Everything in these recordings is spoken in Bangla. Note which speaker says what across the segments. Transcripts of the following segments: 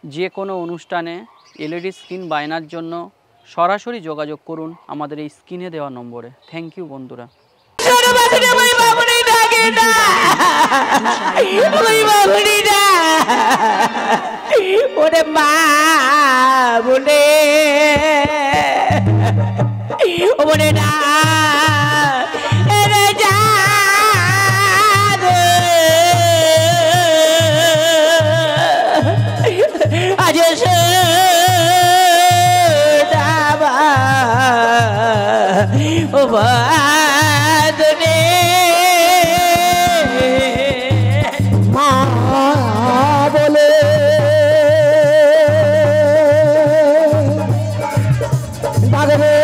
Speaker 1: যে কোনো অনুষ্ঠানে এলইডি স্ক্রিন বায়নার জন্য সরাসরি যোগাযোগ করুন আমাদের এই স্ক্রিনে দেওয়া নম্বরে। থ্যাংক ইউ বন্ধুরা।
Speaker 2: ওরে মা বলে ও বলে না আজ ও বাদনে মা বলে বাগরে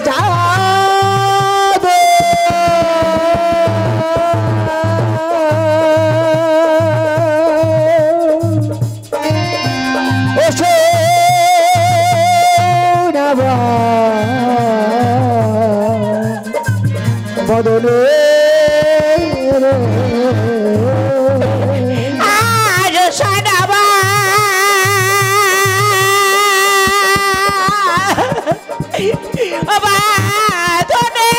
Speaker 2: যাবে ওসে বদলে আজ সাদাবা বাবা তোনে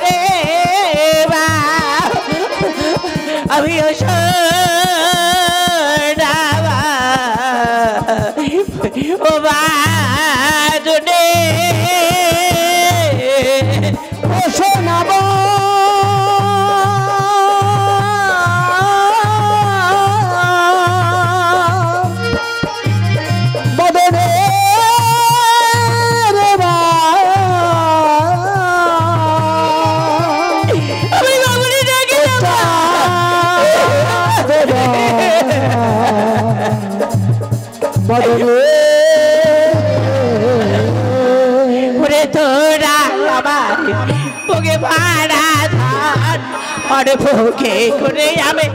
Speaker 2: রে বা আমি সাদাবা ও বা তোনে শোনাবো বদনে রে বা আমি বাবুনি ডাকি বদনে ওরে তোরা আমার বুকে ভাড়া ধান আর বুকে করে আমি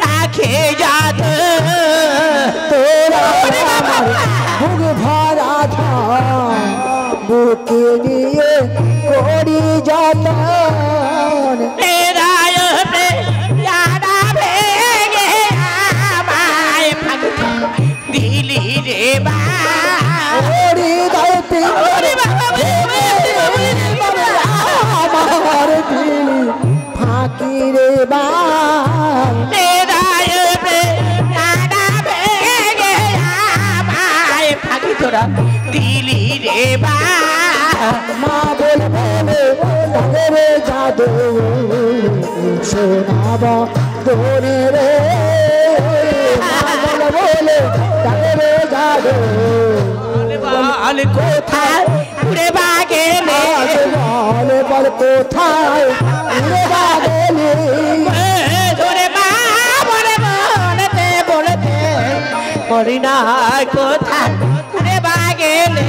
Speaker 2: রাখে যাত তোরা আমার বুকে ভাড়া ধান বুকে নিয়ে করি যতন রায়তে যারা ভেঙে আমায় দিলি রে বা ওরে দাইতে ওরে বাবা আমার দিলি ফাঁকি রে বা রায়তে যারা ভেঙে আমায় ফাঁকি তোরা দিলি রে বা মা বলে বলে রে জাদু শোনাবা তোরে রে বলে বলে রে জাদু বল কোথায় উড়ে বাগেলে বলে বল কোথায় উড়ে বাগেলে ধরে মা বলে বলতে বলতে বলি না কোথায় উড়ে বাগেলে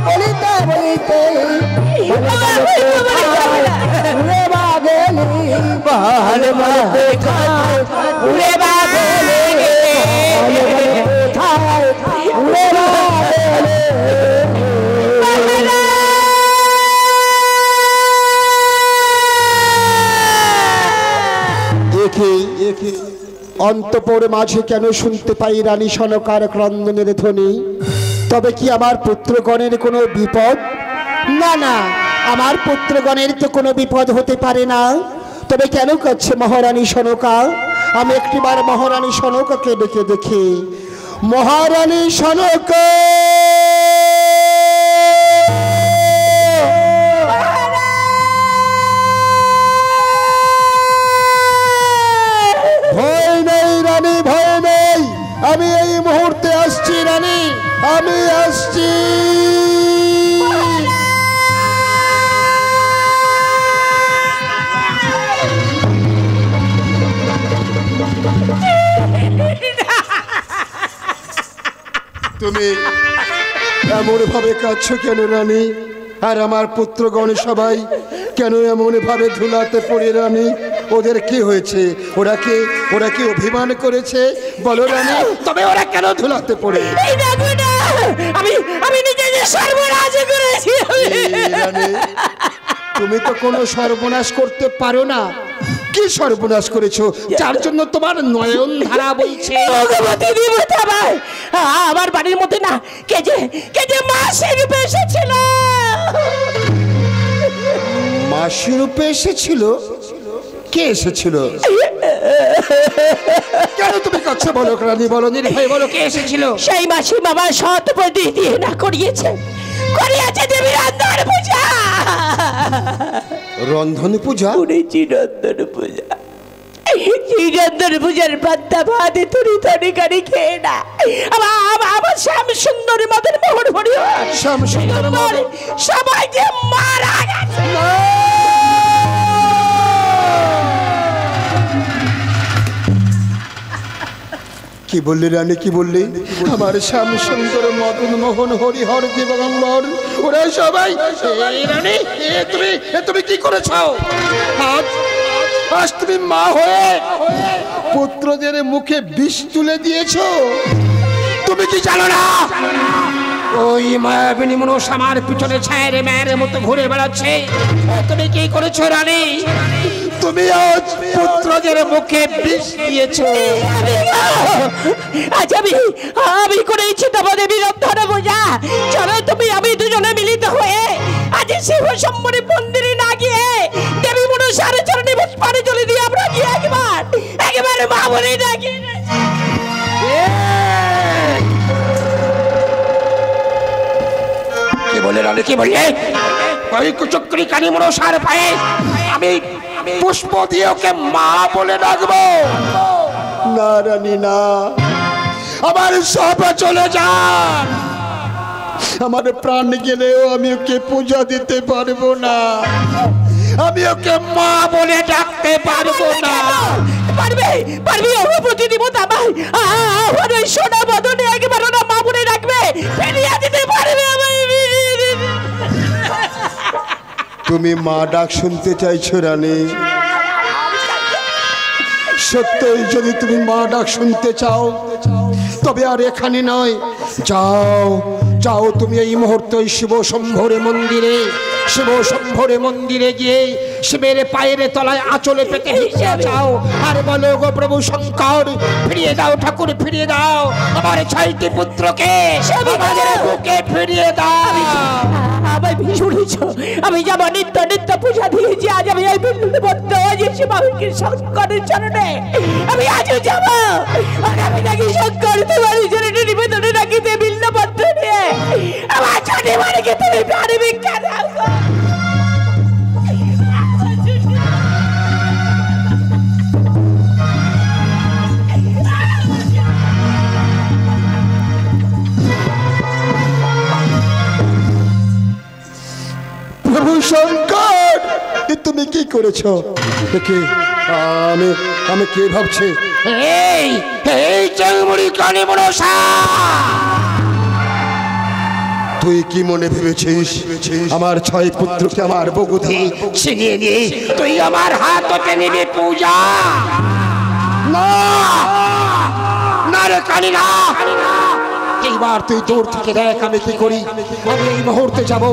Speaker 2: বলিতে বলিতে উড়ে বাগেলে বল বলতে উড়ে বাগেলে
Speaker 3: অন্তঃপুর মাঝে কেন শুনতে পাই রানী সনকার ক্রন্দনের ধ্বনি? তবে কি আমার পুত্রগণের কোনো বিপদ? না না, আমার পুত্রগণের তো কোনো বিপদ হতে পারে না। তবে কেন কাচ্ছে মহারানী সনকা? আমি একটিবার মহারানী সনকাকে ডেকে দেখি। মহারানী সনকা, ভয় নেই রানী, ভয় নেই, আমি এই মুহূর্তে আসছি রানী, আমি আসছি। তুমি এমন ভাবে কাঁদছো কেন রানী? আর আমার পুত্রগণ সবাই কেন এমন ভাবে ধুলাতে পড়ে রানী? ওদের কি হয়েছে? ওরা কি অভিমান করেছে বলো রানী? তবে ওরা কেন ধুলাতে পড়ে?
Speaker 2: আমি নিজে যে সর্বনাশ করেছি।
Speaker 3: রানী, তুমি তো কোনো সর্বনাশ করতে পারো না। কি সর্বনাশ করেছো যার জন্য তোমার নয়ন ধারা বলছে?
Speaker 2: ভগবতী দেবতা ভাই, আমার বাড়ির মধ্যে না কে যে মাসি রূপে এসেছিল।
Speaker 3: মাসি রূপে এসেছিল? কে এসেছিল? কেন তুমি কথা বলো রানী, বলো নির্ভয় বলো, কে এসেছিল?
Speaker 2: সেই মাসি বাবা সৎ প্রতি দিয়ে না করিয়েছে দেবী রন্ধন পূজা।
Speaker 3: রন্ধন পূজা?
Speaker 2: করেছি রন্ধন পূজা। এই রন্ধন পূজার পান্তা ভাত তরি তরকারি খেয়ে না আমার শ্যাম সুন্দরী মদন মোহন হরি
Speaker 3: শ্যাম সুন্দর
Speaker 2: সবাই যে মারা গেছে।
Speaker 3: কি বললি রানী, কি বললি? আমার শ্যাম সুন্দর মদন মোহন হরিহর দিগম্বর ওরা সবাই। রানী তুমি কি করেছো? আজ তুমি মা হয়ে পুত্রদের মুখে বিষ তুলে দিয়েছো। তুমি কি জানো না ওই মায়াবিনী মনস আমার পিছনে ছায়ের মেয়ের মতো ঘুরে বেড়াচ্ছে? তুমি কি করেছো রানী? তুমি আজ পুত্রদের মুখে বিষ দিয়েছো।
Speaker 2: আজ আমি করেছি তোমাদের বিরুদ্ধে বোঝা। চলো তুমি আমি দুজনে মিলিত হয়ে আজ শিব সম্মরি মন্দিরে না গিয়ে দেবী মনসার চরণে পুষ্পারে চলে দিয়ে আমরা গিয়ে একবার মা বলে ডাকি।
Speaker 3: কি বলে রানী, কি বললে? ওই কুচক্রি কালী মনসার পায়ে আমি পুষ্প দিয়ে ওকে মা বলে ডাকবো? না রানী না, আমার সব চলে যান, আমার প্রাণ গেলেও আমি ওকে পূজা দিতে পারবো না, আমি ওকে মা বলে ডাকতে পারবো না।
Speaker 2: পারবি অগ্রপতি দেবতা ভাই, আমার ওই সোনা বদনে একবার ওরা মা বলে ডাকবে, ফিরিয়ে দিতে পারবে।
Speaker 3: তুমি মা ডাক শুনতে চাইছো রানী? সত্যই যদি তুমি মা ডাক শুনতে চাও তবে আর এখানে নয়, যাও তুমি এই মুহূর্তে শিব শম্ভরে মন্দিরে গিয়ে শিবের পায়ের তলায় আঁচলে পেতে যাও আর বলো, গো প্রভু শঙ্কর, ফিরিয়ে দাও ঠাকুর, ফিরিয়ে দাও আমার 6টি পুত্রকে, আমাদের বুকে ফিরিয়ে দাও।
Speaker 2: আমায় শুনেছ, আমি যেমন নিত্য পূজা দিয়েছি, আজ আমি এই বিন্দুবদ্ধ শিবাকে শঙ্করের চরণে আমি আজও যাব। আমি নাকি শঙ্কর তোমার চরণে নিবেদনে রাখিতে বিন্দুবদ্ধ নিয়ে আমার ছোট বাড়িকে তুমি প্রাণী ভিক্ষা দাও।
Speaker 3: প্রভু শঙ্কর, তুমি কি করেছো? আমি কে ভাবছি? এই চাংমুড়ি কালী মনসা, তুই কি মনে ভেবেছিস আমার 6 পুত্রকে আমার বগুধি ছিনিয়ে নিয়ে তুই আমার হাত হতে নিবি পূজা? না রে কালী না, এইবার তুই দূর থেকে দেখ আমি কি করি। আমি এই মুহূর্তে যাব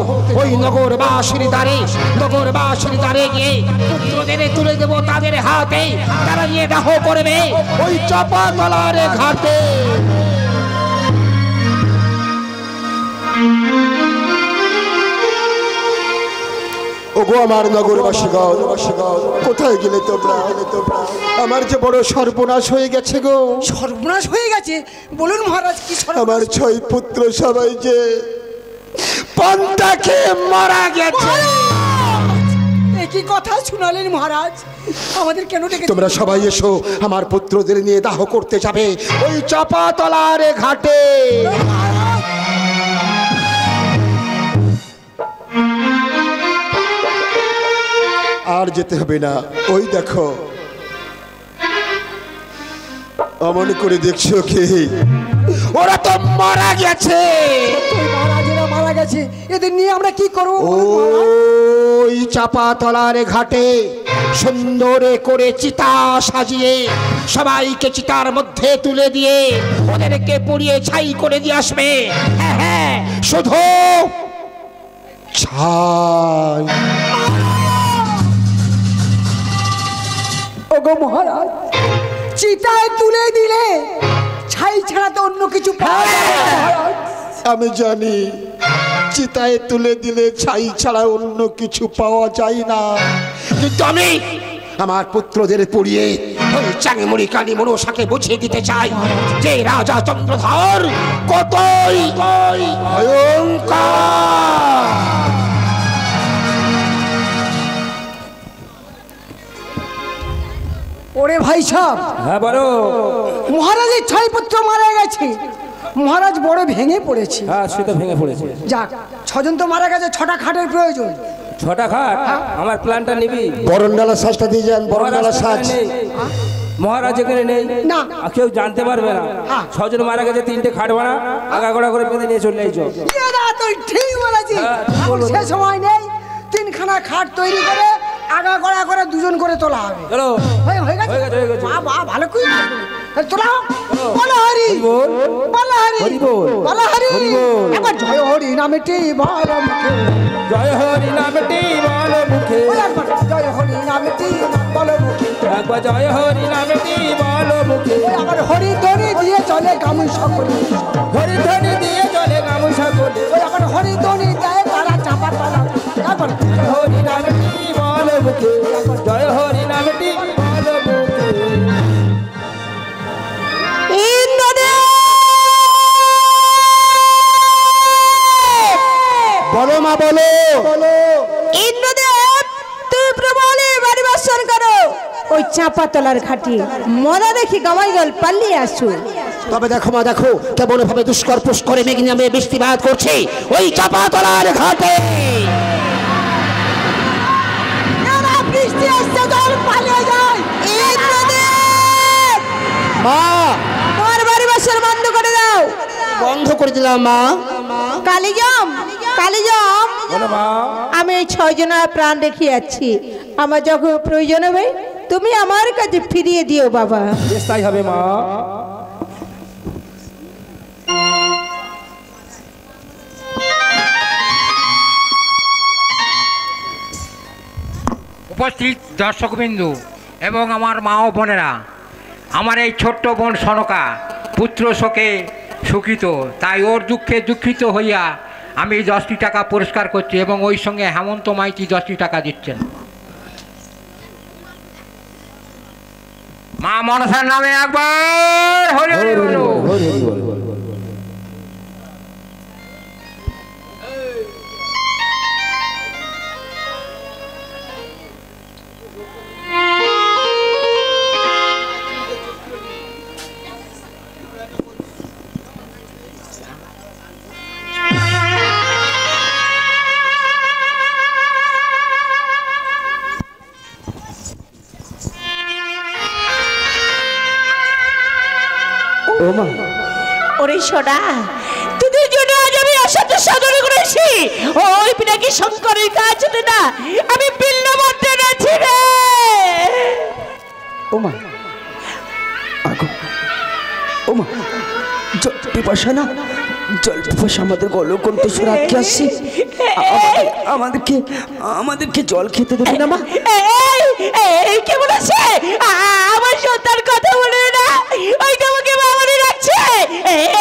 Speaker 3: ওই নগরবাসীর দ্বারে গিয়ে পুত্রদের তুলে দেবো তাদের হাতে, তারা নিয়ে দাহ করবে ওই চাপা তলার ঘাটে। ওগো আমার নগরবাসীগণ, কোথায় গেলে তোমরা? আমার যে বড় সর্বনাশ হয়ে গেছে গো।
Speaker 4: সর্বনাশ হয়ে গেছে? বলুন মহারাজ, কি
Speaker 3: আমার 6 পুত্র সবাই যে পান্তা খেয়ে মারা গেছে।
Speaker 4: কি কথা শুনালেন মহারাজ? আমাদের কেন ডেকে?
Speaker 3: তোমরা সবাই এসো, আমার পুত্রদের নিয়ে দাহ করতে যাবে ওই চাপা তলার ঘাটে। আর যেতে হবে না, ওই দেখো, অমন করে দেখছো কি? ওরা তো মারা গেছে।
Speaker 4: মহারাজেরা মারা গেছে, এদের নিয়ে আমরা কি করব?
Speaker 3: ওই চাপা তলার ঘাটে সুন্দর করে চিতা সাজিয়ে সবাইকে চিতার মধ্যে তুলে দিয়ে ওদেরকে পুড়িয়ে ছাই করে দিয়ে আসবে। হ্যাঁ, শুধু ছাই।
Speaker 4: ওগো মহারাজ, চিতায় তুলে দিলে ছাই ছাড়া তো অন্য কিছু পাওয়া যাবে না মহারাজ।
Speaker 3: আমি জানি চিতায় তুলে দিলে ছাই ছাড়া অন্য কিছু পাওয়া যায় না, কিন্তু আমি আমার পুত্রদের পড়িয়ে ওই চাঙিমুড়ি কালী মনসাকে বুঝিয়ে দিতে চাই যে রাজা চন্দ্রধর কতই ভয়ঙ্কর।
Speaker 4: ওরে ভাই সাহেব,
Speaker 5: হ্যাঁ বলো।
Speaker 4: মহারাজের 6 পুত্র মারা গেছে, মহারাজ বড় ভেঙে পড়েছে।
Speaker 5: হ্যাঁ সে তো ভেঙে পড়েছে।
Speaker 4: যাক, 6 জন তো মারা গেছে, 6টা খাটের প্রয়োজন।
Speaker 5: 6টা খাট? আমার প্ল্যানটা নিবি?
Speaker 3: বরণডালা সাজটা দিয়ে যান, বরণডালা সাজ।
Speaker 5: মহারাজ এখানে নেই
Speaker 4: না,
Speaker 5: কেউ জানতে পারবে না। 6 জন মারা গেছে, 3টে খাট বানা আগাগোড়া করে বেঁধে নিয়ে চলে এসো।
Speaker 4: তুই ঠিক বলেছিস,
Speaker 5: হ্যাঁ,
Speaker 4: সে সময় নেই। 3খানা খাট তৈরি করে আগা গড়া করে 2 জন করে তোলা হবে।
Speaker 5: চলো।
Speaker 4: হয়ে গেছে,
Speaker 5: হয়ে গেছে, হয়ে গেছে।
Speaker 4: বাহ, ভালো কই তোলা। বলো হরি
Speaker 5: বল,
Speaker 4: বলো হরি
Speaker 5: হরি বল,
Speaker 4: বলো হরি
Speaker 5: হরি বল।
Speaker 4: একবার জয় হরি নামেটি বলো মুখে,
Speaker 5: জয় হরি নামটি বলো মুখে।
Speaker 4: ওই একবার জয় হরি নামেটি বলো মুখে,
Speaker 5: একবার জয় হরি নামটি বলো মুখে।
Speaker 4: ওই আবার হরি ধ্বনি দিয়ে চলে গামু সকলে,
Speaker 5: হরি ধ্বনি দিয়ে চলে গামুছা কোলে।
Speaker 4: ওই আবার হরি ধ্বনি দেয় তারা চাপা তালা। একবার
Speaker 5: জয় হরি নামটি বলো মুখে, জয় হরি নামটি বলো মুখে।
Speaker 3: বলো মা, বলো।
Speaker 2: ইন্দ্রদেব, তুমি প্রবলে বাড়ি বর্ষণ করো ওই চাপা তলার ঘাটি। মদা দেখি গামাই গল পালিয়ে আসো।
Speaker 3: তবে দেখো মা, দেখো কেমন ভাবে দুষ্কর পুষ্করে মেঘ নামে বৃষ্টিপাত করছে ওই চাপা তলার ঘাটে।
Speaker 2: বৃষ্টি আসছে, জল পালিয়ে যায়। ইন্দ্রদেব,
Speaker 3: মা,
Speaker 2: তোমার বাড়ি বর্ষণ বন্ধ করে দাও।
Speaker 3: বন্ধ করে দিলাম মা।
Speaker 2: কালিজম, কালিজম,
Speaker 5: বলো মা।
Speaker 2: আমি এই 6 জনের প্রাণ রেখে যাচ্ছি। আমার যখন প্রয়োজন হবে তুমি আমার কাছে ফিরিয়ে দিও বাবা।
Speaker 5: বেশ তাই হবে মা।
Speaker 6: উপস্থিত দর্শকবিন্দু এবং আমার মা ও বোনেরা, আমার এই ছোট্ট বোন সনকা পুত্র শোকে সুখিত, তাই ওর দুঃখে দুঃখিত হইয়া আমি 10টি টাকা পুরস্কার করছি এবং ওই সঙ্গে হেমন্ত মাইতি 10টি টাকা দিচ্ছেন। মা মনসার নামে একবার হরি হরি বলো।
Speaker 5: হরি হরি বলো।
Speaker 2: ওরে সোনা, তোদের জন্য আজ আমি অসাধ্য সাধন করেছি। ওই পিনাকি শঙ্করের কাজ হতে না আমি বিল্ল মধ্যে আছি রে।
Speaker 7: ওমা, আগো ওমা, জল পিপাসা না, জল পিপাসা আমাদের গলকণ্ঠস্বর আটকে আসছে। আমাদেরকে জল খেতে দেবে না মা?
Speaker 2: এই কে বলেছে আমার সন্তান কথা বলে না? ওই তোমাকে বাবারে রাখছে।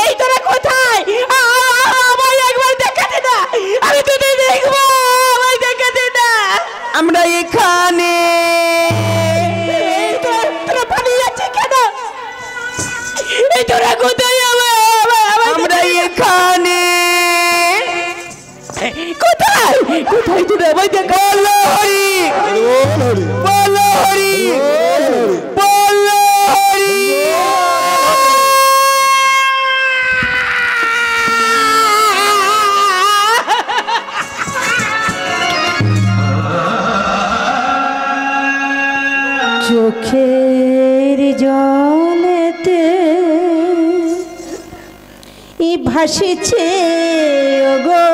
Speaker 2: এই তোরা কোথায়? আমায় একবার দেখাতে না, আমি তোদের দেখবো। আমায় দেখাতে না।
Speaker 7: আমরা এখানে।
Speaker 2: তোরা পালিয়ে যাচ্ছে কেন? এই তোরা কোথায়?
Speaker 7: আমরা এখানে।
Speaker 2: কোথায় কোথায় তোরা আমায় দেখা?
Speaker 7: বলো হরি, বলো হরি, বলো হরি।
Speaker 2: চোখের জলেতে ভাসিছে ওগো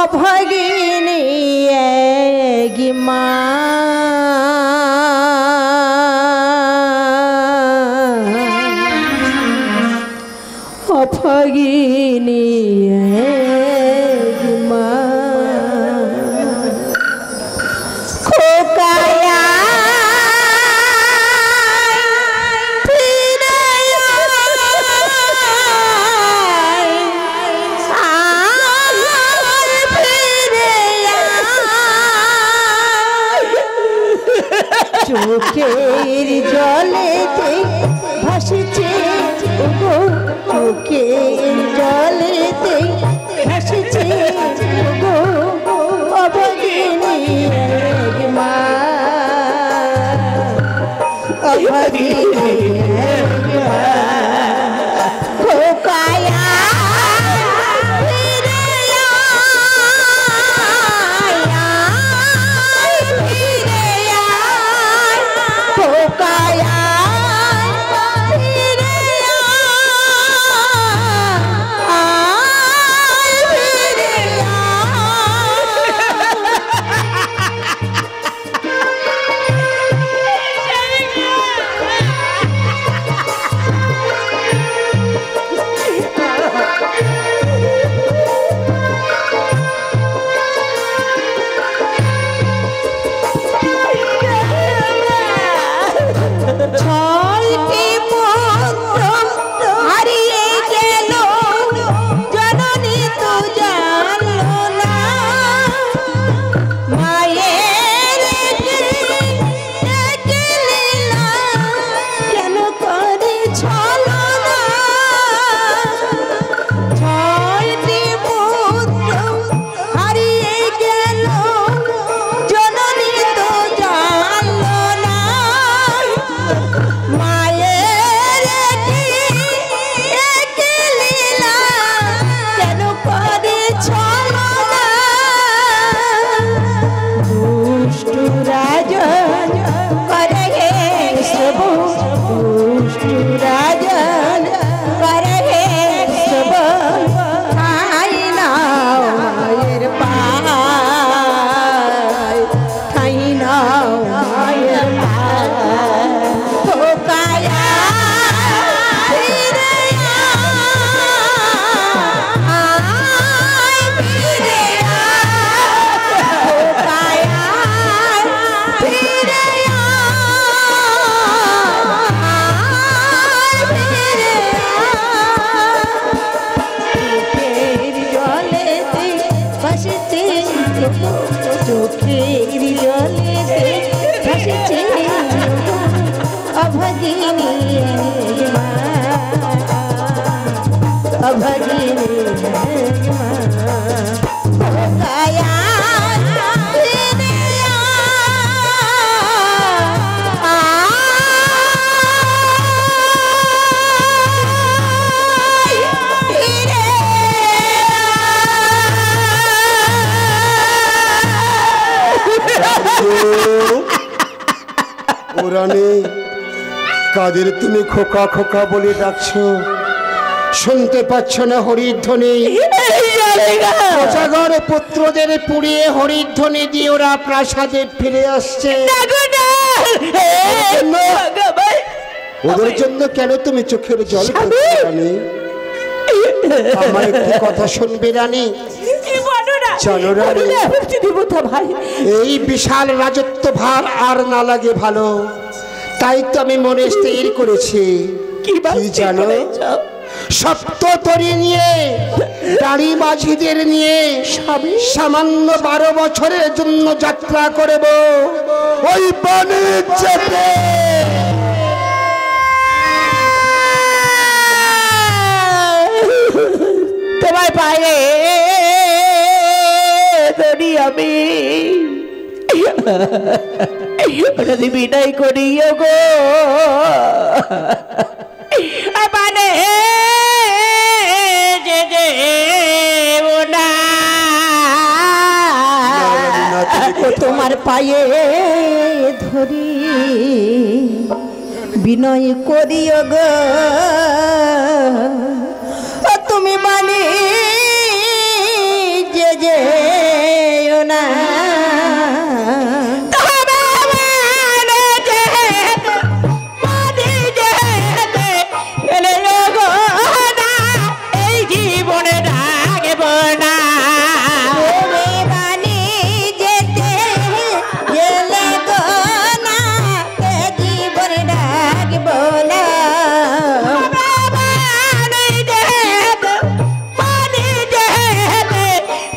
Speaker 2: অভাগিনী এক মা। অভাগিনী এক মা। চোখের জলেতে ভাসছে ওগো, চোখের জলেতে ভাসছে ওগো অভাগিনী এক মা, অভাগিনী এক মা। খোকায়া
Speaker 3: কাদের তুমি খোকা খোকা বলে ডাকছো? শুনতে পাচ্ছ না হরির ধ্বনি? প্রজাগণ পুত্রদের পুড়িয়ে হরির ধ্বনি দিয়ে ওরা প্রাসাদে ফিরে আসছে। ওদের জন্য কেন তুমি চোখের জল রানী? আমার একটি কথা শুনবে রানী। জানো রানী, এই বিশাল রাজত্ব ভার আর না লাগে ভালো, তাই তো আমি মনে স্থির করেছি। কি জানো, সপ্ততরী নিয়ে দাড়ি মাঝিদের নিয়ে সামান্য 12 বছরের জন্য যাত্রা করব ওই বাণিজ্যতে।
Speaker 2: তোমার পায়ে ধরি আমি, ওটা বিদায় করিও গো। মানে তোমার পায়ে ধরি বিনয় করিও গো, তুমি মানে যে না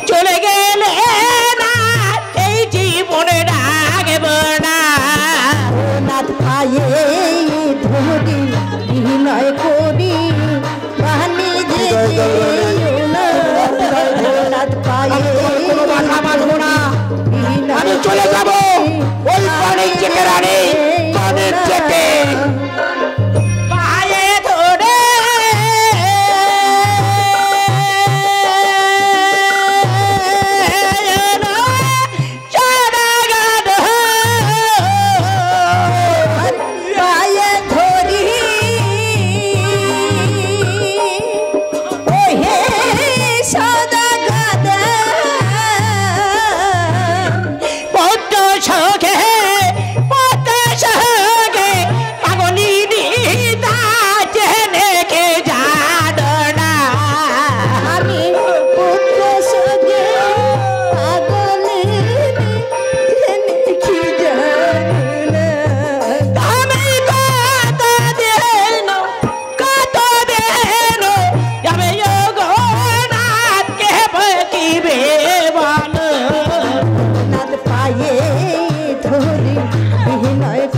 Speaker 2: চলে গে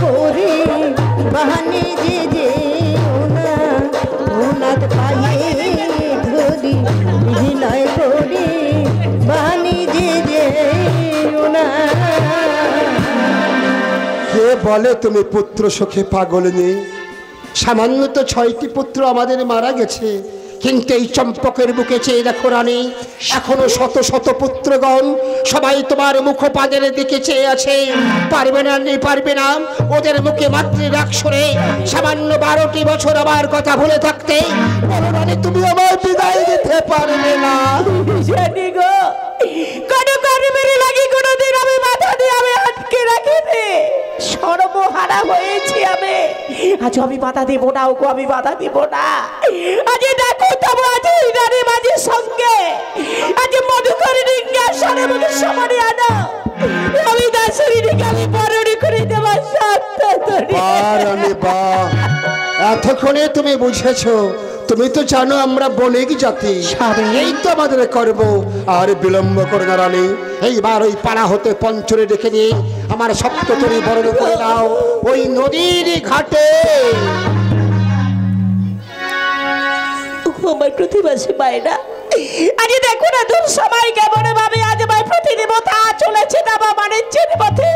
Speaker 8: করে বাহানি যে যে ওনাদ পায়ে ধরি বিনয় করে বাহানি যে যে
Speaker 3: কে বলে তুমি পুত্র শোকে পাগল নেই? সামান্য তো 6টি পুত্র আমাদের মারা গেছে, কিন্তু এই চম্পকের বুকে চেয়ে দেখো রানী, এখনো শত শত পুত্রগণ সবাই তোমার মুখপাদের দিকে চেয়ে আছে। পারবে না নি পারবে না ওদের মুখে মাতৃর অক্ষরে সামান্য 12টি বছর আমার কথা ভুলে থাকতে? বলো রানী, তুমি আমার বিদায় দিতে পারবে না?
Speaker 2: জানি গো, কোনো কর্মের লাগি কোনোদিন আমি মাথা দিয়ে আমি আটকে রাখিনি। সর্বহারা হয়েছি আমি, আজ আমি বাধা দেব না, ওকে আমি বাধা দেব না। আজ দেখো তবু আজ ওই নারী মাঝির সঙ্গে আজ মধুকর রিঙ্গাসনে মধু সমানে আনা আমি দাসরিকে আমি বরণি করে দেবার সাথে
Speaker 3: এতক্ষণে তুমি বুঝেছো? তুমি তো জানো আমরা বণিক জাতি, এই তো আমাদের করব। আর বিলম্ব করে না রানী, এইবার ওই পাড়া হতে পঞ্চরে ডেকে নিয়ে আমার সপ্ততরী বরণ করে দাও ওই নদীর ঘাটে।
Speaker 2: আমার প্রতিবাসী মায়েরা, আজ দেখো না দূর সময় কেমন ভাবে আজ আমার প্রতিদেবতা চলেছে দাবা মানিজ্যের পথে।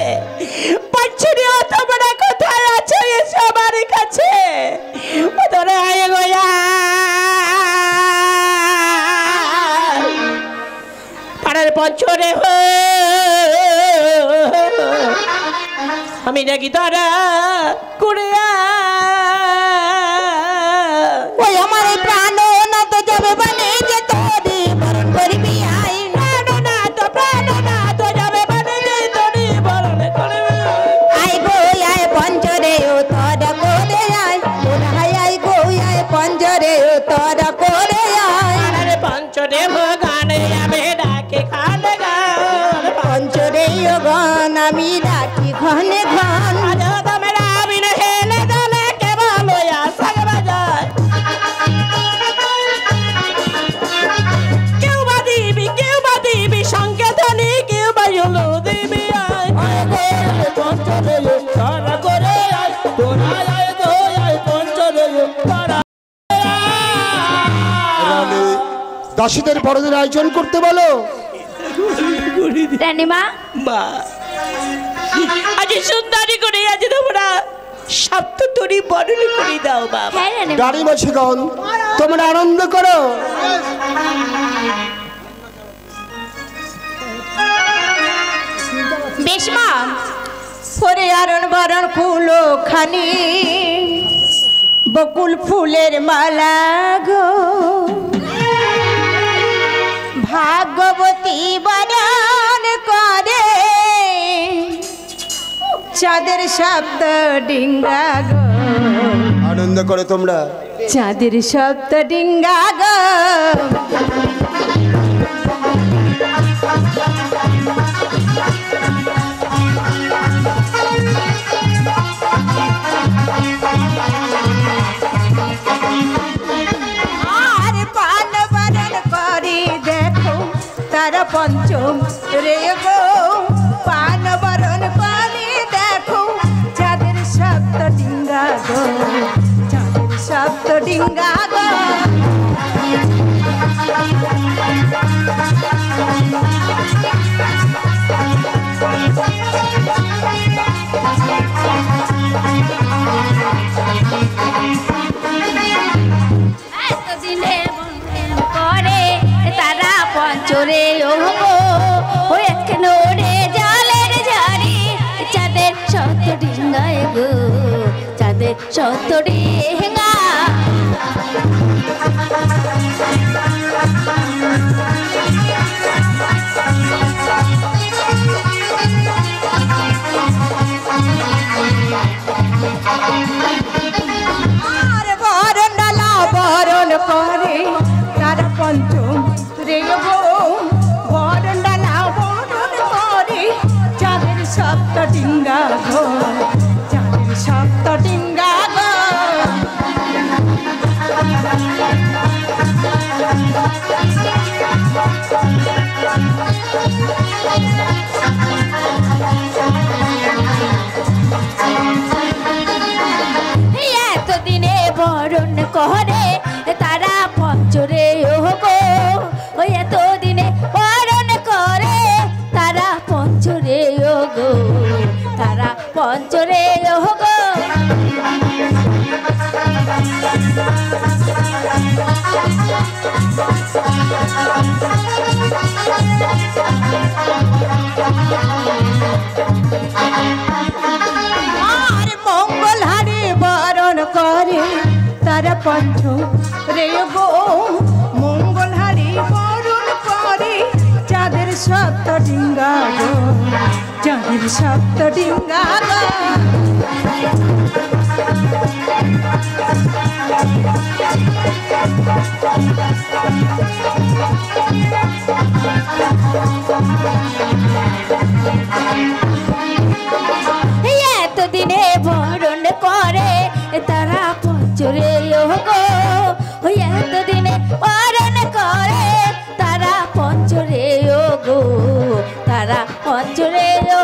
Speaker 2: পাচ্ছি তোমরা কোথায় আছো? এসো আমার কাছে। তোরা আয় গোয়া পাড়ার পঞ্চরে আমি নাকি তারা করে
Speaker 8: ওই আমার প্রাণ না তো যাবে বনে যে তোরে বরণ করবি আই
Speaker 2: না তো প্রাণ না তো যাবে বনে যে তোরে বরণ করবি
Speaker 8: আই গো আয় পঞ্জরে ও তোরা করে আয় ওরা আই গো আয় পঞ্জরে ও তোরা করে আয়
Speaker 2: আরে পঞ্চরে গানে আমি ডাকে খানে গান
Speaker 8: পঞ্চরে ও গান আমি ডাকি ঘনে ঘন
Speaker 2: আজ তোমরা বিন হেলে দলে কেবল আসাগ বাজায় কেউ বা দিবি সঙ্গে ধনি কেউ বা হলো দিবি আয় পঞ্চরে তারা করে আয় তোরা আয় গো আয় পঞ্চরে তারা
Speaker 3: রানী, দাসীদের বড়দের আয়োজন করতে বলো।
Speaker 8: রানীমা
Speaker 2: মা আজ সুন্দরী করে আজ তোমরা সপ্ততরী বরণ করে দাও বাবা।
Speaker 8: হ্যাঁ রানীমা
Speaker 3: গাড়ি বাছিগণ তোমরা আনন্দ করো।
Speaker 8: বেশ মা পরে আরণ বরণ কুলো খানি বকুল ফুলের মালা গো ভাগবতী বরণ করে চাঁদের শব্দ ডিঙ্গা গো
Speaker 3: আনন্দ করো তোমরা।
Speaker 8: চাঁদের শব্দ ডিঙ্গা গো আর পান বরণ করে দেখো তারা পঞ্চম রে গো পান বরণ করে দেখো চাঁদের শব্দ ডিঙ্গা গো চাঁদের শব্দ ডিঙ্গা গো
Speaker 9: এতদিনে করে তারা পঞ্চরে ওগো ওই একখানে ওরে জলের ঝাড়ি চাঁদের শত ডিঙ্গায় গো চাঁদের শত ডিঙ্গা
Speaker 8: আর বরণ ডালা বরণ করে তারা পঞ্চম রে গো বরণ ডালা বরণ করে চাঁদের শব্দ ডিঙ্গা গো চাঁদের শব্দ ডিঙ্গা গো পঞ্চ রে গো মঙ্গল হারি বরণ করে চাঁদের সপ্ত ডিঙ্গা গো চাঁদের সপ্ত ডিঙ্গা গো
Speaker 9: এতদিনে বরণ করে তারা পঞ্চরে গো এতদিনে বরণ করে তারা পঞ্চরে গো তারা পঞ্চরে গো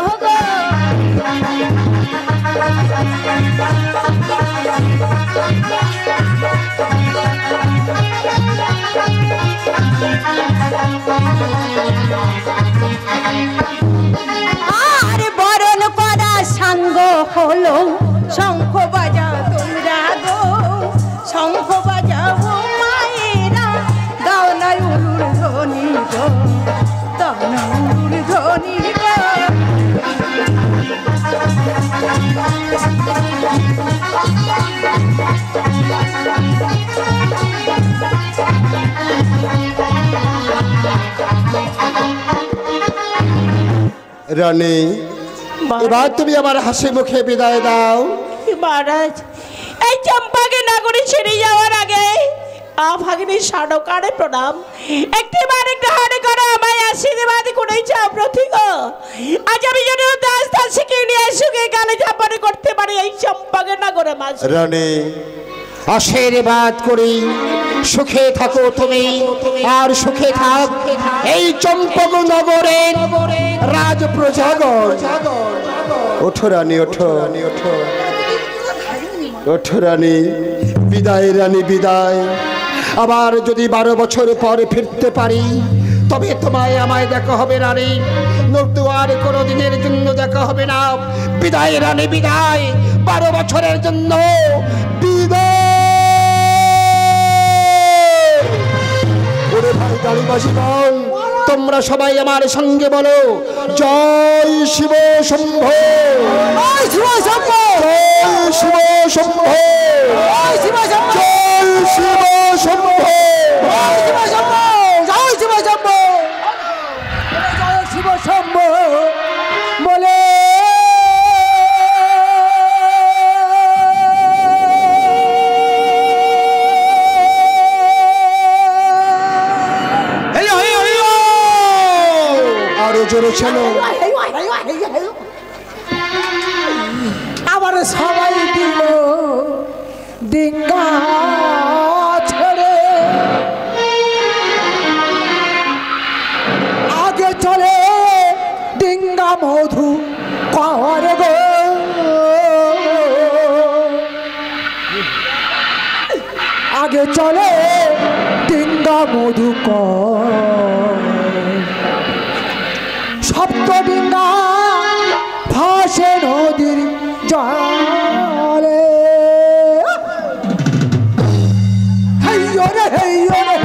Speaker 8: আর বরণ করা সাঙ্গ হলো শঙ্খ বাজাও তোমরা গো শঙ্খ বাজাও মায়েরা গাও না উলুর ধ্বনি গো গাও না উলুর ধ্বনি গো
Speaker 3: রানী এবার তুমি আমার হাসি মুখে বিদায় দাও।
Speaker 2: মহারাজ এই চম্পাকে নগরী ছেড়ে যাওয়ার আগে ভাগিনী সাধকারে প্রণাম একটি বারে গ্রহণ করে আমায় আশীর্বাদ করেছে প্রতিগ আজ আমি যেন দাস দাসীকে নিয়ে সুখে গালে যাপন করতে পারি এই চম্পাকে নগরে মাঝ
Speaker 3: রানী আশীর্বাদ করি সুখে থাকো তুমি আর সুখে থাক এই চম্পক নগরের রাজ প্রজাগণ। ওঠো রানী ওঠো ওঠো ওঠো রানী বিদায় রানী বিদায়। আবার যদি 12 বছর পরে ফিরতে পারি তবে তোমায় আমায় দেখা হবে রানী, নয়তো আর কোনো দিনের জন্য দেখা হবে না। বিদায় রানী বিদায়, 12 বছরের জন্য বিদায়। ওরে ভাই দাড়িবাসী বল, তোমরা সবাই আমার সঙ্গে বলো জয় শিব শম্ভো, জয় শিব শম্ভো, জয় শিব শম্ভো, জয় শিব শম্ভো, জয় শিব শম্ভো, জয় শিব শম্ভো, জয় শিব শম্ভো, জয় শিব শম্ভো বলে আরো জোরে চলো।
Speaker 4: আবার সবাই দিল ডিঙ্গা ছেড়ে, আগে চলে ডিঙ্গা মধু কর গো, আগে চলে ডিঙ্গা মধু কর, সপ্ত ডিঙ্গা ভাসে নদীর জলে। হেইয়ো রে হেইয়ো রে,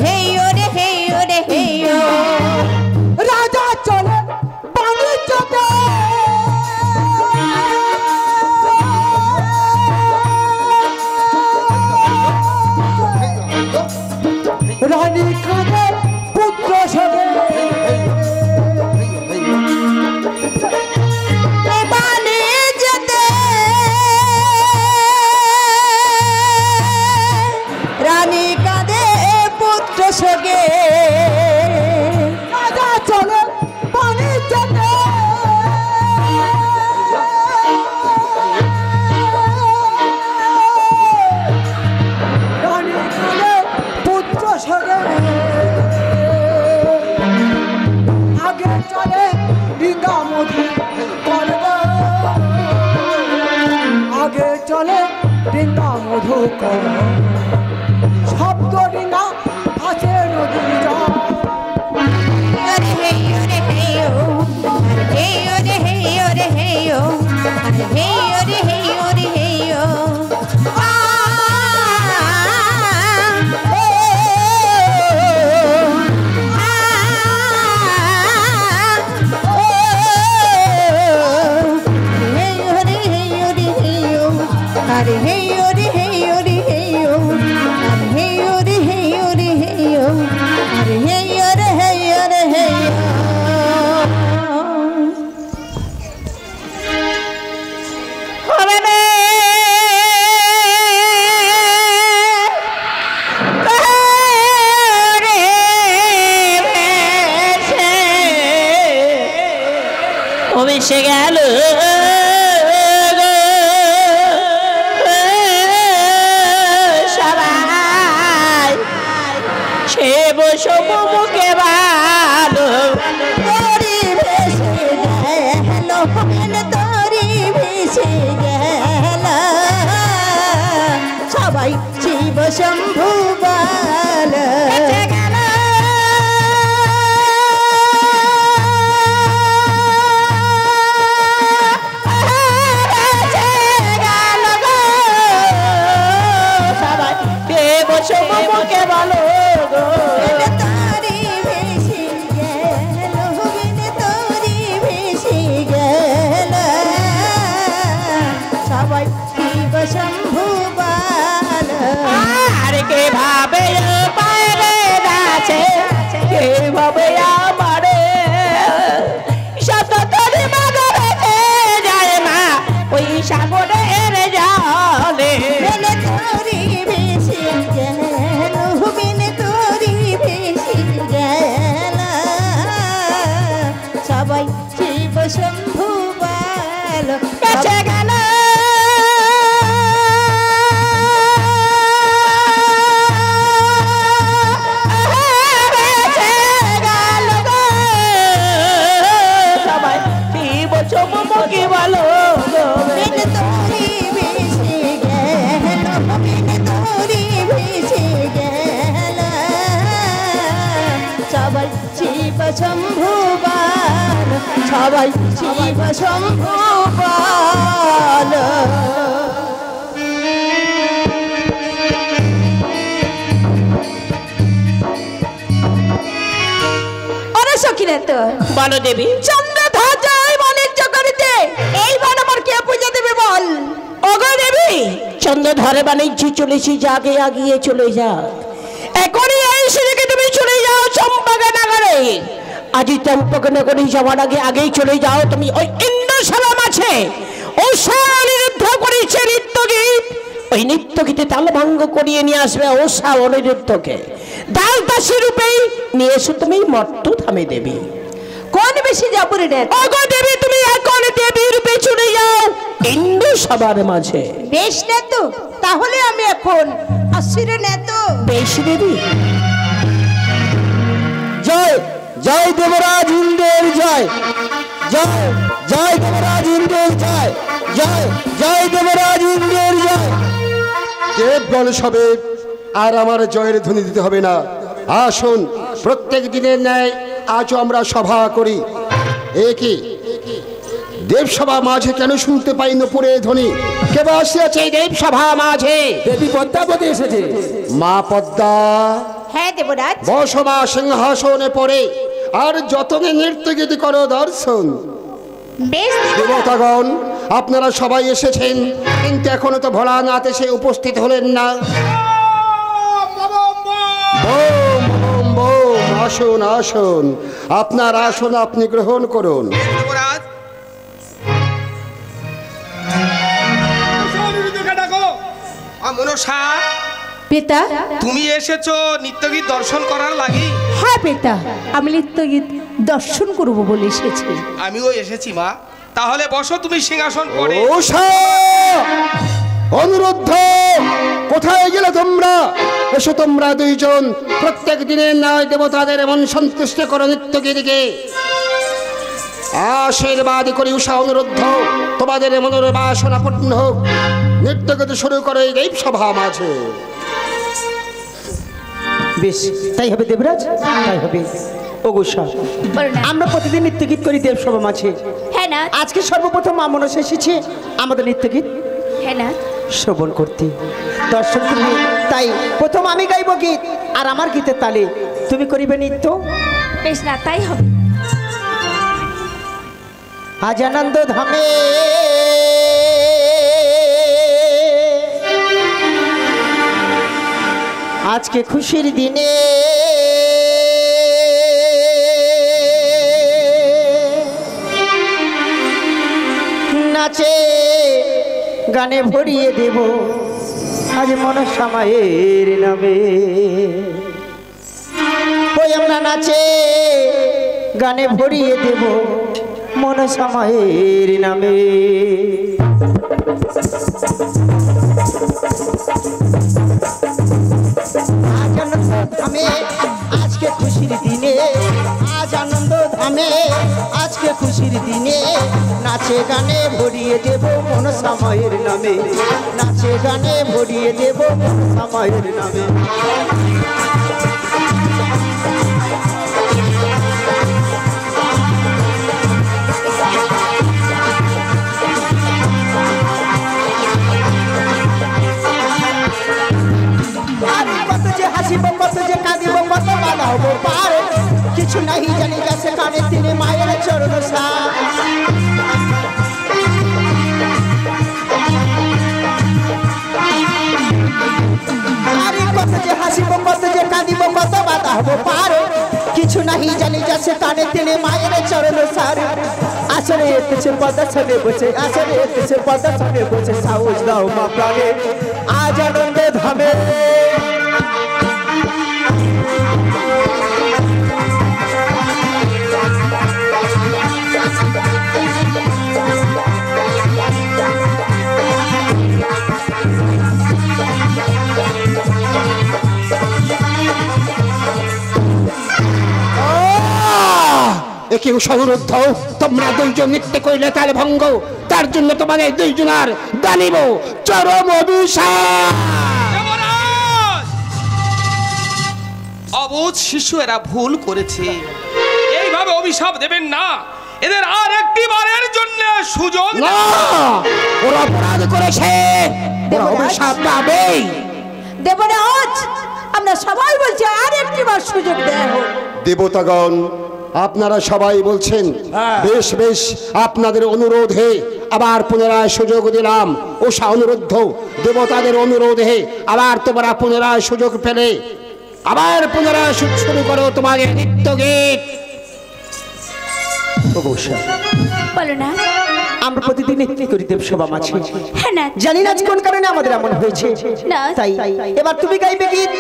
Speaker 4: হেইয়ো রে হেইয়ো রে হেইয়ো, রাজা চলে বাণিজ্যতে, রানী কাঁদে পুত্র সঙ্গে,
Speaker 8: রানী কাঁদে পুত্র সঙ্গে,
Speaker 4: রাজা চলে বাণিজ্যতে, রানী কাঁদে পুত্র সঙ্গে, আগে চলে ডিঙ্গা মধু করব, আগে চলে ডিঙ্গা মধু কর, শব্দ ডিঙ্গা আছে নদী জল।
Speaker 8: রে হে রে হে
Speaker 2: ভেসে গেল সবাই সে বসো মুখে ভালো
Speaker 8: তোরি ভেসে গেল তোরি ভেসে গেল সবাই শিব শম্ভু বল
Speaker 2: মুখে ভালো
Speaker 8: তোরি ভেসে গেল তোরি ভেসে গেল সবাই শিব শম্ভু বল
Speaker 2: আর কে ভাবে পারে আছে কে ভাবে আমারে শত তোরে মাগরে যায় মা ওই সাগরের জলে
Speaker 8: তোরি ভেসে গেল তোরি ভেসে গেল সবাই শিব শম্ভু বল
Speaker 2: বেঁচে গেল সবাই শিব চমুমুখী ভালো
Speaker 8: তোরি ভেসে গেল তোরি ভেসে গেল সবাই শিব শম্ভু বল সবাই শিব শম্ভু বল
Speaker 2: বলো দেবী
Speaker 8: চন্দ্রধ্বজায় বাণিজ্য করিতে এইবার আমার কে পূজা দেবে বল
Speaker 2: ওগো দেবী চন্দ্রধরে বাণিজ্য চলেছি জাগে আগিয়ে চলে যা এখনই এই সিঁড়িকে তুমি চলে যাও চম্পাকা নগরে আজই চম্পাকা নগরে যাওয়ার আগে আগেই চলে যাও তুমি ওই ইন্দ্রশালা মাঝে ও অনিরুদ্ধ করেছে নৃত্যগীত ওই নৃত্যগীতে তাল ভঙ্গ করিয়ে নিয়ে আসবে ওষা অনিরুদ্ধকে দাসদাসী রূপেই নিয়ে এসো তুমি মর্ত থামে দেবী
Speaker 8: কোন বেশি যাবো রে
Speaker 2: ওগো দেবী তুমি এখন দেবী রূপে চলে যাও ইন্দ্র সবার মাঝে
Speaker 8: বেশ না তো তাহলে আমি এখন আসি রে না তো
Speaker 2: বেশ দেবী
Speaker 3: জয় জয় দেবরাজ ইন্দ্রের জয় জয় জয় দেবরাজ ইন্দ্রের জয় জয় জয় দেবরাজ ইন্দ্রের জয় দেবগণ সবে আর আমার জয়ের ধ্বনি দিতে হবে না আসুন প্রত্যেক দিনের ন্যায় আজও আমরা সভা করি কি দেবসভা মাঝে কেন শুনতে পাই নপুরের ধ্বনি কে আসিয়াছে এই দেবসভা মাঝে
Speaker 5: দেবী পদ্মাবতী এসেছে
Speaker 3: মা পদ্মা
Speaker 8: হ্যাঁ দেবরাজ
Speaker 3: বসো মা সিংহাসনে পড়ে আর যতনে নৃত্যগীতি করো দর্শন
Speaker 8: বেশ
Speaker 3: দেবতাগণ আপনারা সবাই এসেছেন কিন্তু এখনো তো ভোলানাথ এসে উপস্থিত হলেন না বোম বোম বোম আসুন আসুন আপনার আসন আপনি গ্রহণ করুন
Speaker 10: মনসা
Speaker 2: পিতা
Speaker 10: তুমি এসেছো নিত্যগীত দর্শন করার লাগি
Speaker 2: হ্যাঁ পিতা আমি নৃত্যগীত দর্শন করব বলে এসেছি
Speaker 10: আমিও এসেছি মা তাহলে বসো তুমি সিংহাসন পড়ে
Speaker 3: অনুরুদ্ধ কোথায় গেলে তোমরা এসো তোমরা দুইজন প্রত্যেক দিনের ন্যায় দেবতাদের মন সন্তুষ্ট করো নৃত্যগীতিকে আশীর্বাদ করি উষা অনুরুদ্ধ তোমাদের মনের বাসনা পূর্ণ হোক নৃত্যগীতি শুরু করে এই দেব সভা মাঝে
Speaker 5: বেশ তাই হবে দেবরাজ তাই হবে ওগুসা আমরা প্রতিদিন নৃত্যগীত করি দেবসভা মাঝে
Speaker 9: হ্যাঁ না
Speaker 5: আজকে সর্বপ্রথম মা মনসা এসেছে আমাদের নৃত্যগীত
Speaker 9: হ্যাঁ না
Speaker 5: শ্রবণ করতে দর্শন করবে তাই প্রথম আমি গাইব গীত আর আমার গীতের তালে তুমি করিবে নৃত্য
Speaker 9: বেশ না তাই হবে
Speaker 5: আজ আনন্দ ধামে আজকে খুশির দিনে নাচে গানে ভরিয়ে দেব আজ মনসা মায়ের নামে ওই আমরা নাচে গানে ভরিয়ে দেব মন সময়ের নামে। আজ আনন্দ ধামে আজকে খুশির দিনে, আজ আনন্দ ধামে আজকে খুশির দিনে, নাচে গানে ভরিয়ে দেব মন সময়ের নামে, নাচে গানে ভরিয়ে দেব মন সময়ের নামে। কত যে হাসিব, কত যে কাঁদিব, কত বাধা হবো পার, কিছু নাহি জানি গেছে কানে তিনি মায়ের চরণ সার। আরে কত যে হাসিব, কত যে কাঁদিব, কত বাধা হবো পার, কিছু নাহি জানি গেছে কানে তিনি মায়ের চরণ সার। আসরে এসেছে পদাসনে বসে, আসরে এসেছে পদাসনে বসে, সাহস দাও মা প্রাণে আজ আনন্দে ধামে।
Speaker 3: একে অনুরোধ, তোমরা দুইজন নৃত্য করিলে তালে ভঙ্গ, তার জন্য তোমাদের দুইজনার দানিব চরম অভিশাপ।
Speaker 10: অবুঝ শিশু, এরা ভুল করেছে, এইভাবে অভিশাপ দেবেন না, এদের আর একটি বারের জন্য সুযোগ
Speaker 3: না। ওরা অপরাধ করেছে, ওরা অভিশাপ পাবেই।
Speaker 2: দেবরাজ, আমরা সবাই বলছি আর একটি বার সুযোগ দেওয়া হোক।
Speaker 3: দেবতাগণ, আপনারা সবাই বলছেন, বেশ বেশ, আপনাদের অনুরোধে আবার পুনরায় সুযোগ দিলাম। ওষা অনুরোধ, দেবতাদের অনুরোধে আবার তোমরা পুনরায় সুযোগ পেলে আবার পুনরায় শুরু করো তোমাদের নৃত্য গীত।
Speaker 9: বলো না।
Speaker 5: আমরা প্রতিদিন নৃত্য করি দেবসভা মাঝে,
Speaker 9: হ্যাঁ না,
Speaker 5: জানি না কোন কারণে আমাদের এমন হয়েছে,
Speaker 9: না
Speaker 5: তাই এবার তুমি গাইবে গীত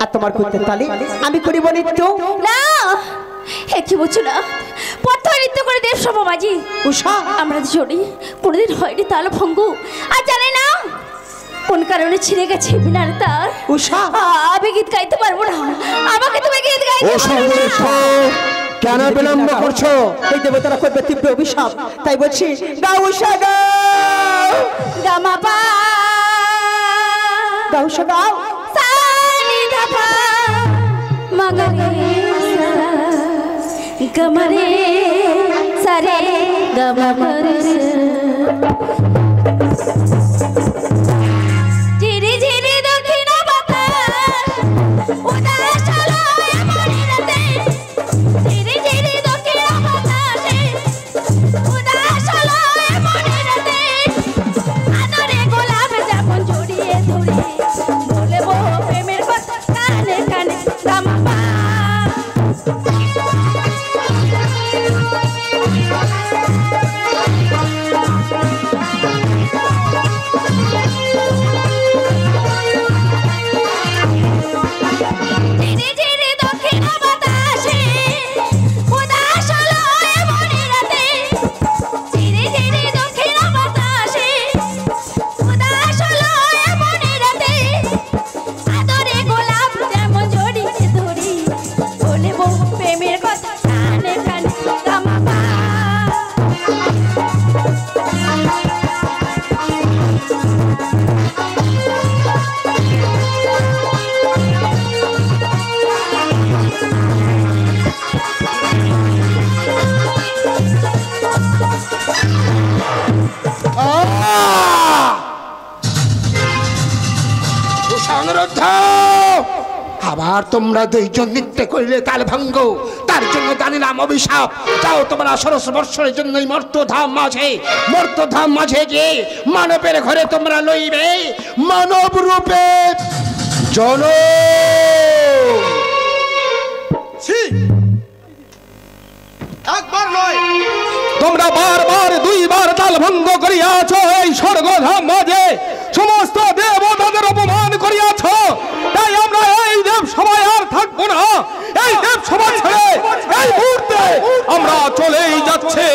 Speaker 5: আর তোমার করতে তালি, আমি করিব নৃত্য।
Speaker 9: না, হে কি বলছো না, প্রথম নৃত্য করে দেব সভাবাজি
Speaker 5: উষা,
Speaker 9: আমরা জড়ি কোনোদিন হয়নি তাল ভঙ্গ, আর জানে না কোন কারণে ছিঁড়ে গেছে বিনার তার।
Speaker 5: উষা,
Speaker 9: আমি গীত গাইতে পারবো না, আমাকে তুমি গীত গাইতে পারবে না।
Speaker 3: কেন বিলম্ব করছো?
Speaker 5: এই দেবতারা করবে তীব্র অভিশাপ, তাই বলছি গাও উষা গাও,
Speaker 9: গামা পা
Speaker 5: গাও উষা গাও,
Speaker 9: সানি ধাপা মাগারে সা গমরে সারে গমা করে ঝিরি ঝিরি দক্ষিণ বাতাস উদাস চলায় মনি রাতে, ঝিরি ঝিরি দক্ষিণ বাতাসে উদাস চলায় মনি রাতে, আদরে গোলাপ যেমন জড়িয়ে ধরে বলবো প্রেমের কথা কানে কানে গামা।
Speaker 3: আবার তোমরা দুইজন নৃত্য করিলে তাল ভঙ্গ, তার জন্য জানিলাম অভিশাপ। যাও তোমরা 16 বৎসরের জন্য মর্তধাম মাঝে গিয়ে মানবের ঘরে তোমরা লইবে মানব রূপে জন।
Speaker 10: একবার নয়,
Speaker 7: তোমরা বারবার দুইবার তাল ভঙ্গ করিয়াছ, এই স্বর্গধাম মাঝে সমস্ত দেবতাদের অপমান করিয়াছ, তাই আমরা এই দেব সভায় আর থাকবো না। এই দেব সভা ছেড়ে এই মুহূর্তে আমরা চলেই যাচ্ছি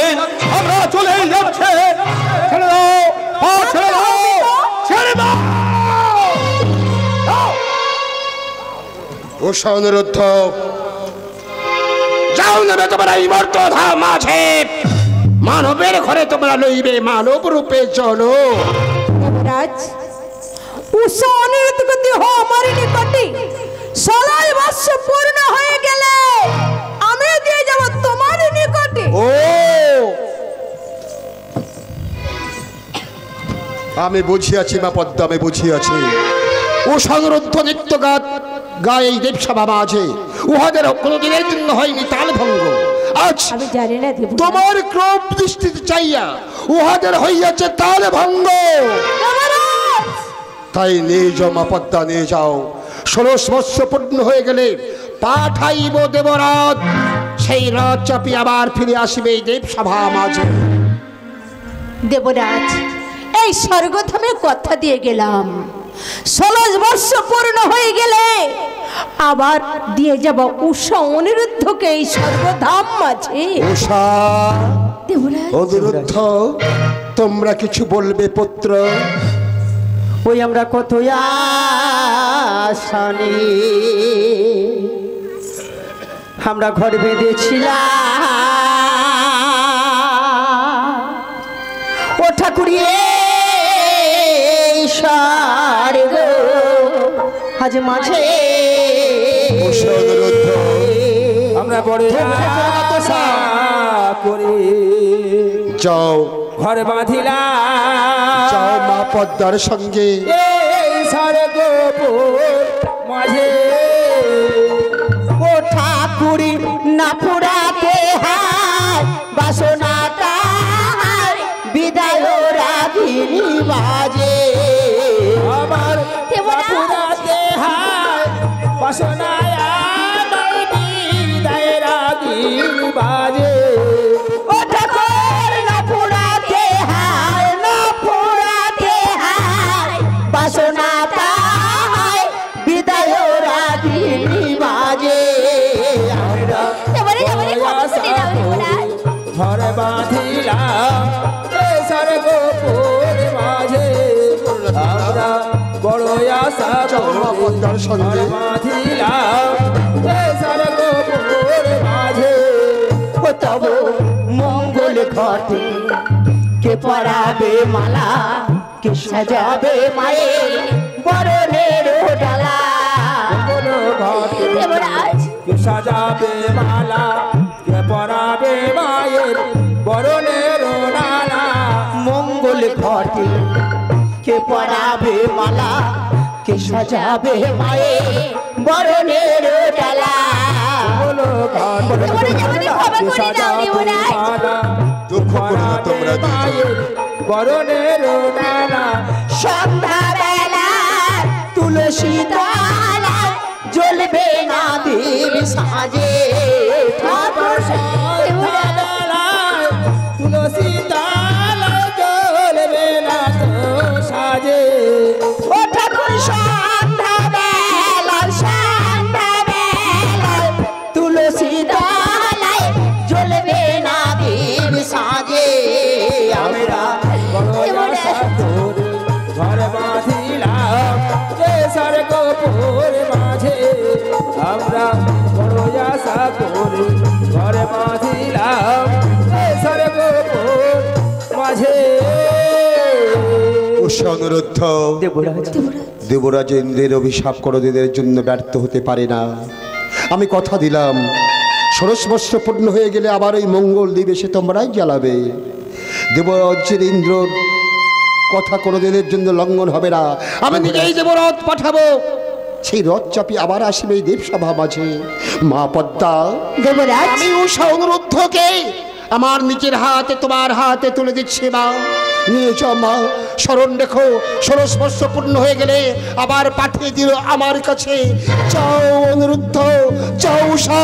Speaker 3: উষা অনুরুদ্ধ যাও নেবে তোমরা এই মর্তধাম মাঝে মানবের ঘরে তোমরা লইবে মানব রূপে চলো।
Speaker 8: দেবরাজ উষা অনিরুদ্ধ দেহ আমার নিকটে 16 বর্ষ পূর্ণ হয়ে গেলে আমি দিয়ে যাব তোমার নিকটে।
Speaker 3: ও আমি বুঝিয়াছি মা পদ্মা, আমি বুঝিয়াছি। উষা অনুরুদ্ধ নিত্যগাত গায়ে এই দেবসভা মাঝে উহাদের কোনোদিনের জন্য হয়নি তাল ভঙ্গ। আজ
Speaker 8: আমি জানি না দেব
Speaker 3: তোমার ক্রোধ দৃষ্টিতে চাইয়া উহাদের হইয়াছে তাল ভঙ্গ। তাই নিয়ে যাও মা পদ্মা, নিয়ে যাও। 16 বৎসর পূর্ণ হয়ে গেলে পাঠাইব দেবরাজ, সেই রথ চাপি আবার ফিরে আসবে এই দেবসভা মাঝে।
Speaker 8: দেবরাজ এই স্বর্গধামে কথা দিয়ে গেলাম 16 বর্ষ পূর্ণ হয়ে গেলে আবার দিয়ে যাব উষা অনিরুদ্ধকে এই স্বর্গধাম মাঝে।
Speaker 3: উষা
Speaker 8: দেবরাজ
Speaker 3: অনুরুদ্ধ তোমরা কিছু বলবে পুত্র?
Speaker 5: ওই আমরা কত আশানি আমরা ঘর বেঁধেছিলাম ও ঠাকুরি স্বর্গ আজ মাঝে
Speaker 7: আমরা বড় আশা করি
Speaker 3: যাও
Speaker 7: ঘর বাঁধিলাম,
Speaker 3: যাও মা পদ্মার সঙ্গে
Speaker 7: এই স্বর্গপুর মাঝে
Speaker 5: ও ঠাকুরি না পুরাতে হায় বাসনাটা বিদায় রাগিনী বাজে
Speaker 7: আমার পুরাতে হায় বাসনায় আমার বিদায় রাগিনী বাজে।
Speaker 5: ও ঠাকুর না পুরাতে হায়, না পুরাতে হায় বাসনাটা বিদায় রাগিনী বাজে।
Speaker 7: ঘর বাঁধিলাম এই স্বর্গপুর মাঝে আমরা বড় আশা
Speaker 3: পদ্মার সঙ্গে
Speaker 7: বাঁধিলাম এই স্বর্গপুর মাঝে।
Speaker 5: ও তব মঙ্গল ঘটে কে পরাবে মালা, কে সাজাবে মায়ের বরণের ডালা।
Speaker 8: দেবরাজ
Speaker 7: কে সাজাবে মালা, কে পরাবে মায়ের বরণের ডালা।
Speaker 5: মঙ্গল ঘটে কে পরাবে মালা, কে সাজাবে মায়ের বরণের ডালা।
Speaker 3: দুঃখ করো না তোমরা
Speaker 7: বরণের ডালা।
Speaker 5: সন্ধ্যাবেলা তুলসী তলা জ্বলবে না দেব সাজে। ঠাকুর
Speaker 7: তুলসী তালা জ্বলবে না তো সাজে।
Speaker 5: ও ঠাকুর সন্ধ্যাবেলা, সন্ধ্যাবেলা তুলসী তলায় জ্বলবে না দেব সাজে। আমরা
Speaker 7: ঘর বাঁধিলাম যে স্বর্গপুর মাঝে আমরা বড় আশা করি ঘর বাঁধিলাম যে স্বর্গপুর মাঝে।
Speaker 3: উষা অনুরুদ্ধ দেবরাজ ইন্দ্রের অভিশাপ কোনোদিনের জন্য ব্যর্থ হতে পারে না। আমি কথা দিলাম 16 বৎসর পূর্ণ হয়ে গেলে আবার ওই মঙ্গল দিবসে তোমরাই জ্বালাবে। দেবরাজ্যের ইন্দ্রর কথা কোনোদিনের জন্য লঙ্ঘন হবে না। আমি নিজেই দেবরথ পাঠাবো, সেই রথ চাপি আবার আসবে এই দেবসভা মাঝে। মা পদ্মা,
Speaker 8: দেবরাজ
Speaker 3: আমি উষা অনুরুদ্ধকে আমার নিজের হাতে তোমার হাতে তুলে দিচ্ছি মা। নিয়ে যাও মা, স্মরণ রেখো 16 বৎসর পূর্ণ হয়ে গেলে আবার পাঠিয়ে দিল আমার কাছে। যাও অনুরুদ্ধ, যাও উষা।